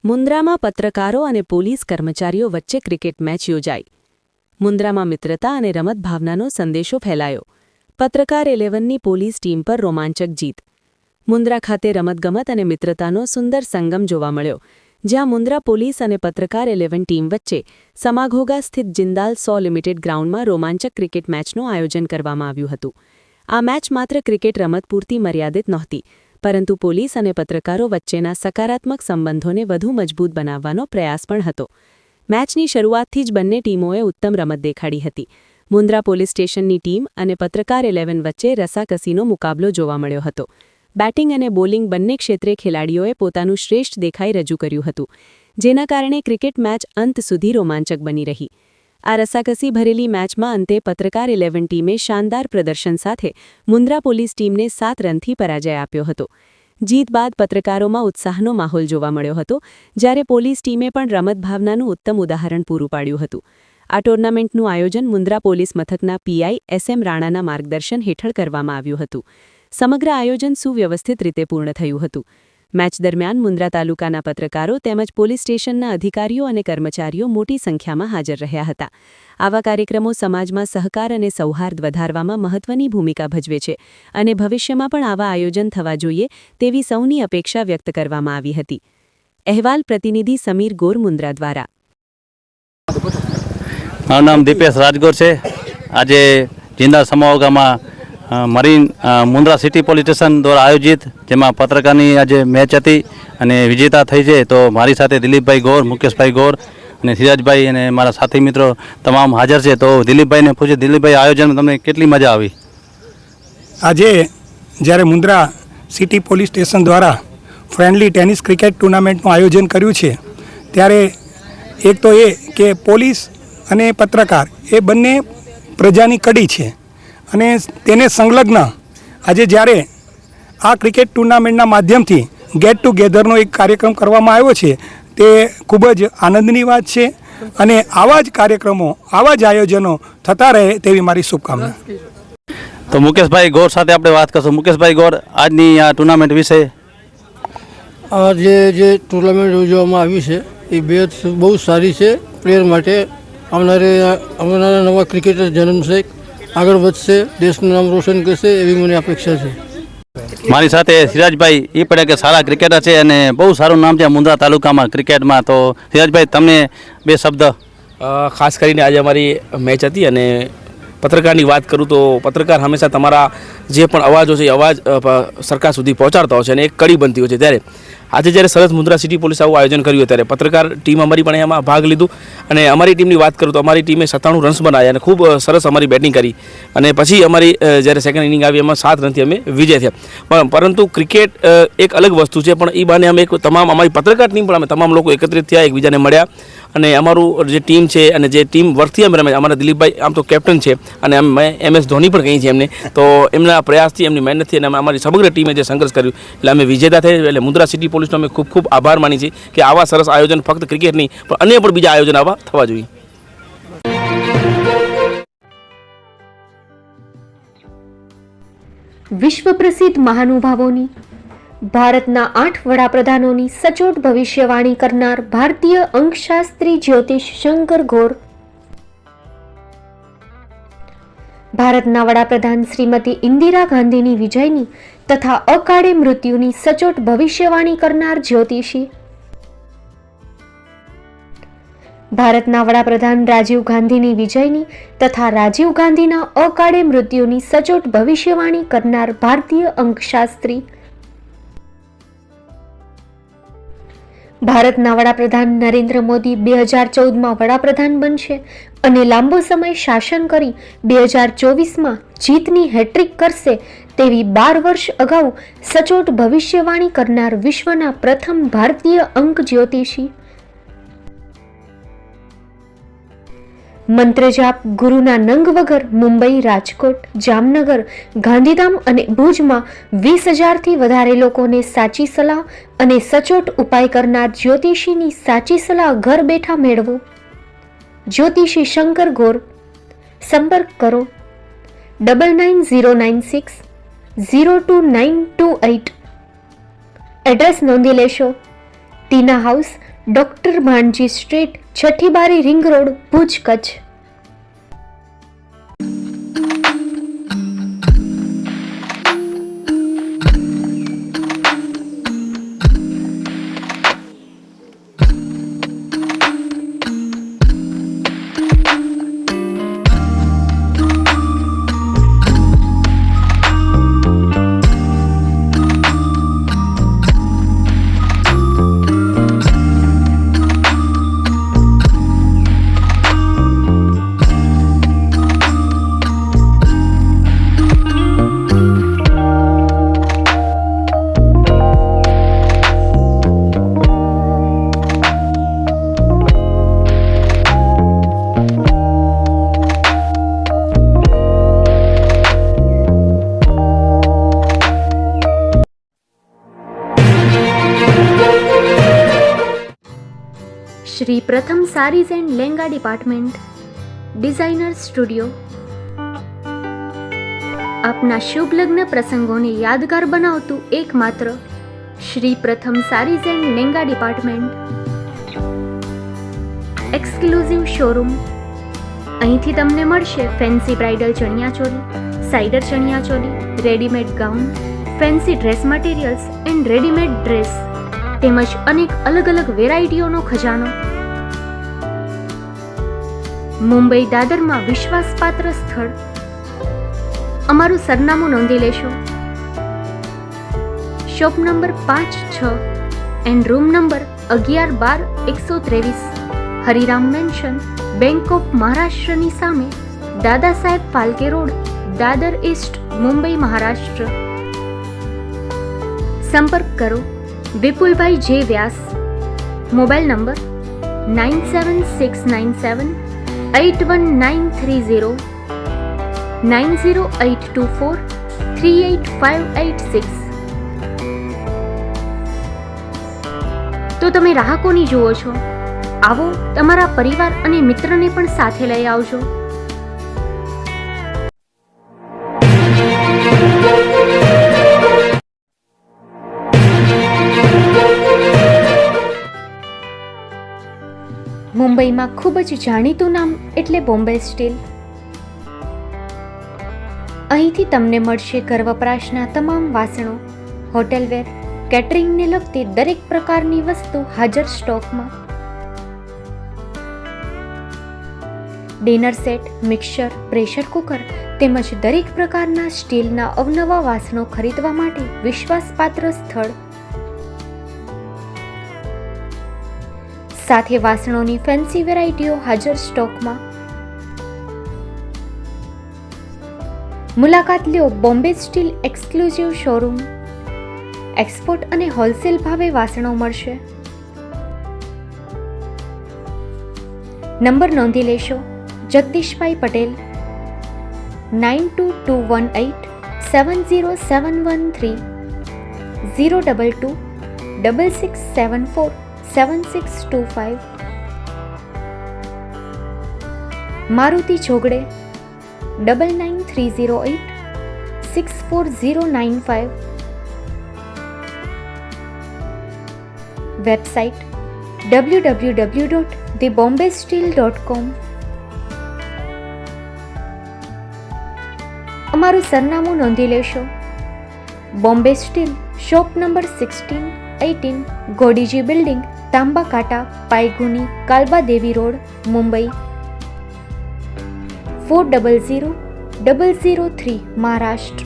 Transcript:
મુન્દ્રામાં પત્રકારો અને પોલીસ કર્મચારીઓ વચ્ચે ક્રિકેટ મેચ યોજાઈ. મુન્દ્રામાં મિત્રતા અને રમત ભાવનાનો સંદેશો ફેલાયો. પત્રકાર 11ની પોલીસ ટીમ પર રોમાંચક જીત. મુન્દ્રા ખાતે રમતગમત અને મિત્રતાનો સુંદર સંગમ જોવા મળ્યો, જ્યાં મુન્દ્રા પોલીસ અને પત્રકાર 11 ટીમ વચ્ચે સમાઘોગા સ્થિત જિંદાલ 100 લિમિટેડ ગ્રાઉન્ડમાં રોમાંચક ક્રિકેટ મેચનું આયોજન કરવામાં આવ્યું હતું. આ મેચ માત્ર ક્રિકેટ રમત પૂરતી મર્યાદિત નહોતી, પરંતુ પોલીસ અને પત્રકારો વચ્ચેના સકારાત્મક સંબંધોને વધુ મજબૂત બનાવવાનો પ્રયાસ પણ હતો. મેચની શરૂઆતથી જ બંને ટીમોએ ઉત્તમ રમત દેખાડી હતી. મુન્દ્રા પોલીસ સ્ટેશનની ટીમ અને પત્રકાર 11 વચ્ચે રસાકસીનો મુકાબલો જોવા મળ્યો હતો. બેટિંગ અને બોલિંગ બંને ક્ષેત્રે ખેલાડીઓએ પોતાનું શ્રેષ્ઠ દેખાઈ રજૂ કર્યું હતું, જેના કારણે ક્રિકેટ મેચ અંત સુધી રોમાંચક બની રહી. આ રસાકસી ભરેલી મેચમાં અંતે પત્રકાર 11 ટીમે શાનદાર પ્રદર્શન સાથે મુન્દ્રા પોલીસ ટીમને 7 રનથી પરાજય આપ્યો હતો. જીત બાદ પત્રકારોમાં ઉત્સાહનો માહોલ જોવા મળ્યો હતો, જ્યારે પોલીસ ટીમે પણ રમત ભાવનાનું ઉત્તમ ઉદાહરણ પૂરું પાડ્યું હતું. આ ટુર્નામેન્ટનું આયોજન મુન્દ્રા પોલીસ મથકના પીઆઈ SM રાણાના માર્ગદર્શન હેઠળ કરવામાં આવ્યું હતું. સમગ્ર આયોજન સુવ્યવસ્થિત રીતે પૂર્ણ થયું હતું. મેચ દરમિયાન મુન્દ્રા તાલુકાના પત્રકારો તેમજ પોલીસ સ્ટેશનના અધિકારીઓ અને કર્મચારીઓ મોટી સંખ્યામાં હાજર રહ્યા હતા. આવા કાર્યક્રમો સમાજમાં સહકાર અને સૌહાર્દ વધારવામાં મહત્વની ભૂમિકા ભજવે છે અને ભવિષ્યમાં પણ આવા આયોજન થવા જોઈએ તેવી સૌની અપેક્ષા વ્યક્ત કરવામાં આવી હતી. અહેવાલ પ્રતિનિધિ સમીર ગોર, મુન્દ્રા દ્વારા. મારું નામ દીપેશ રાજગોર છે. આજે જિંદાલ સમાવગામાં marine Mundra city police station દ્વારા આયોજિત, જેમાં પત્રકારની આજે મેચ હતી અને વિજેતા થઈ છે. તો મારી સાથે દિલીપભાઈ ગોર, મુકેશભાઈ ગોર અને સિરાજભાઈ અને મારા સાથી મિત્રો તમામ હાજર છે. તો દિલીપભાઈને પૂછે, દિલીપભાઈ, આયોજનમાં તમને કેટલી મજા આવી? આજે જ્યારે મુન્દ્રા સિટી પોલીસ સ્ટેશન દ્વારા ફ્રેન્ડલી ટેનિસ ક્રિકેટ ટુર્નામેન્ટનું આયોજન કર્યું છે, ત્યારે એક તો એ કે પોલીસ અને પત્રકાર એ બંને પ્રજાની કડી છે અને તેને સંલગ્ન આજે જ્યારે આ ક્રિકેટ ટુર્નામેન્ટના માધ્યમથી ગેટ ટુગેધરનો એક કાર્યક્રમ કરવામાં આવ્યો છે, તે ખૂબ જ આનંદની વાત છે અને આવા જ કાર્યક્રમો, આવા જ આયોજનો થતા રહે તેવી મારી શુભકામના. તો મુકેશભાઈ ગોર સાથે આપણે વાત કરશું. મુકેશભાઈ ગોર, આજની આ ટુર્નામેન્ટ વિશે. આજે જે ટુર્નામેન્ટ યોજવામાં આવી છે એ બહુ સારી છે. પ્લેયર માટે આવનારા નવા ક્રિકેટર જન્મશે, આગળ વધશે, દેશનું નામ રોશન કરશે એવી મને અપેક્ષા છે. મારી સાથે સિરાજભાઈ એ પડે કે સારા ક્રિકેટર છે અને બહુ સારું નામ છે મુન્દ્રા તાલુકામાં ક્રિકેટમાં. તો સિરાજભાઈ, તમને 2 શબ્દ. ખાસ કરીને આજે અમારી મેચ હતી અને પત્રકારની વાત કરું તો પત્રકાર હંમેશા તમારા જે પણ અવાજો છે એ અવાજ સરકાર સુધી પહોંચાડતા હોય છે અને એક કડી બનતી હોય છે. ત્યારે આજે જ્યારે સરસ મુન્દ્રા સિટી પોલીસ આવું આયોજન કર્યું, ત્યારે પત્રકાર ટીમ અમારી પણ એમાં ભાગ લીધું અને અમારી ટીમની વાત કરું તો અમારી ટીમે 97 રન્સ બનાવ્યા અને ખૂબ સરસ અમારી બેટિંગ કરી અને પછી અમારી જ્યારે સેકન્ડ ઇનિંગ આવી એમાં 7 રનથી અમે વિજય થયા. પરંતુ ક્રિકેટ એક અલગ વસ્તુ છે, પણ એ બાને અમે તમામ અમારી પત્રકાર ટીમ પણ અમે તમામ લોકો એકત્રિત થયા, એકબીજાને મળ્યા અને અમારું જે ટીમ છે અને જે ટીમ વર્કથી અમે રમે, અમારા દિલીપભાઈ આમ તો કેપ્ટન છે અને અમે MS ધોની પણ કહી છે એમને, તો એમના પ્રયાસથી, એમની મહેનતથી અને અમારી સમગ્ર ટીમે જે સંઘર્ષ કર્યું એટલે અમે વિજેતા થઈ. એટલે મુન્દ્રા સિટી પોલીસનો અમે ખૂબ ખૂબ આભાર માની છીએ કે આવા સરસ આયોજન ફક્ત ક્રિકેટ નહીં પણ અન્ય પણ બીજા આયોજન આવા થવા જોઈએ. વિશ્વ પ્રસિદ્ધ મહાનુભાવોની, ભારતના 8 વડાપ્રધાનોની સચોટ ભવિષ્યવાણી કરનાર ભારતીય અંકશાસ્ત્રી જ્યોતિષ શંકર ગોર, ભારતના વડાપ્રધાન શ્રીમતી ઇન્દિરા ગાંધીની વિજયની તથા અકાળે મૃત્યુની સચોટ ભવિષ્યવાણી કરનાર જ્યોતિષી, ભારતના વડાપ્રધાન રાજીવ ગાંધીની વિજયની તથા રાજીવ ગાંધીના અકાળે મૃત્યુની સચોટ ભવિષ્યવાણી કરનાર ભારતીય અંકશાસ્ત્રી, ભારતના વડાપ્રધાન નરેન્દ્ર મોદી 2014માં વડાપ્રધાન બનશે અને લાંબો સમય શાસન કરી 2024માં જીતની હેટ્રિક કરશે તેવી 12 વર્ષ અગાઉ સચોટ ભવિષ્યવાણી કરનાર વિશ્વના પ્રથમ ભારતીય અંક જ્યોતિષી, મંત્રજાપ ગુરુના નંગ વગર મુંબઈ, રાજકોટ, જામનગર, ગાંધીધામ અને ભુજમાં 20,000થી વધારે લોકોને સાચી સલાહ અને સચોટ ઉપાય કરનાર જ્યોતિષીની સાચી સલાહ ઘર બેઠા મેળવો. જ્યોતિષી શંકર ગોર. સંપર્ક કરો 9909602928. એડ્રેસ નોંધી લેશો: Tina house, doctor Bhanji street, છઠ્ઠી બારી, ring road, Bhuj, Kutch. Shri Pratham sarees and lehenga department, designer studio. આપના શુભ લગ્ન પ્રસંગોને યાદગાર બનાવતું એકમાત્ર Shri Pratham sarees and lehenga department. Exclusive showroom. અહીંથી તમને મળશે ફેન્સી બ્રાઇડલ ચણિયાચોલી, સાઇડર chaniya choli, readymade gown, fancy dress materials and readymade dress તેમજ અનેક અલગ અલગ વેરાયટીઓનો ખજાનો. મુંબઈ દાદરમાં વિશ્વાસપાત્ર સ્થળ. અમારું સરનામું નોંધી લેશો. Shop number 5-6 and room number 11-12-123, Hariram mansion, bank of મહારાષ્ટ્રની સામે, દાદા સાહેબ ફાલ્કે રોડ, દાદર ઈસ્ટ, મુંબઈ, મહારાષ્ટ્ર. સંપર્ક કરો વિપુલભાઈ જે વ્યાસ. Mobile number 9769781930, 9082438586. તો તમે રાહ કોની જુઓ છો? આવો, તમારા પરિવાર અને મિત્રને પણ સાથે લઈ આવજો. મુંબઈમાં ખૂબ જ જાણીતું નામ એટલે બોમ્બે સ્ટીલ. અહીંથી તમને મળશે ઘર વપરાશના તમામ વાસણો, હોટેલવેર, કેટરિંગને લગતી દરેક પ્રકારની વસ્તુ હાજર સ્ટોકમાં. Dinner set, mixer, pressure cooker તેમજ દરેક પ્રકારના સ્ટીલના અવનવા વાસણો ખરીદવા માટે વિશ્વાસપાત્ર સ્થળ. સાથે વાસણોની ફેન્સી વેરાયટીઓ હાજર સ્ટોકમાં. મુલાકાત લ્યો Bombay steel exclusive showroom. Export અને હોલસેલ ભાવે વાસણો મળશે. નંબર નોંધી લેશો. જગદીશભાઈ પટેલ, 9221870713, 02266747625. મારુતિ જોગડે, 9930864095. Website www.thebombasteel.com. અમારું સરનામું નોંધી લેશો. Bombay steel, shop number 16-18, Godiji building, Tamba Kanta, Pydhonie, Kalbadevi road, Mumbai 400003, Maharashtra.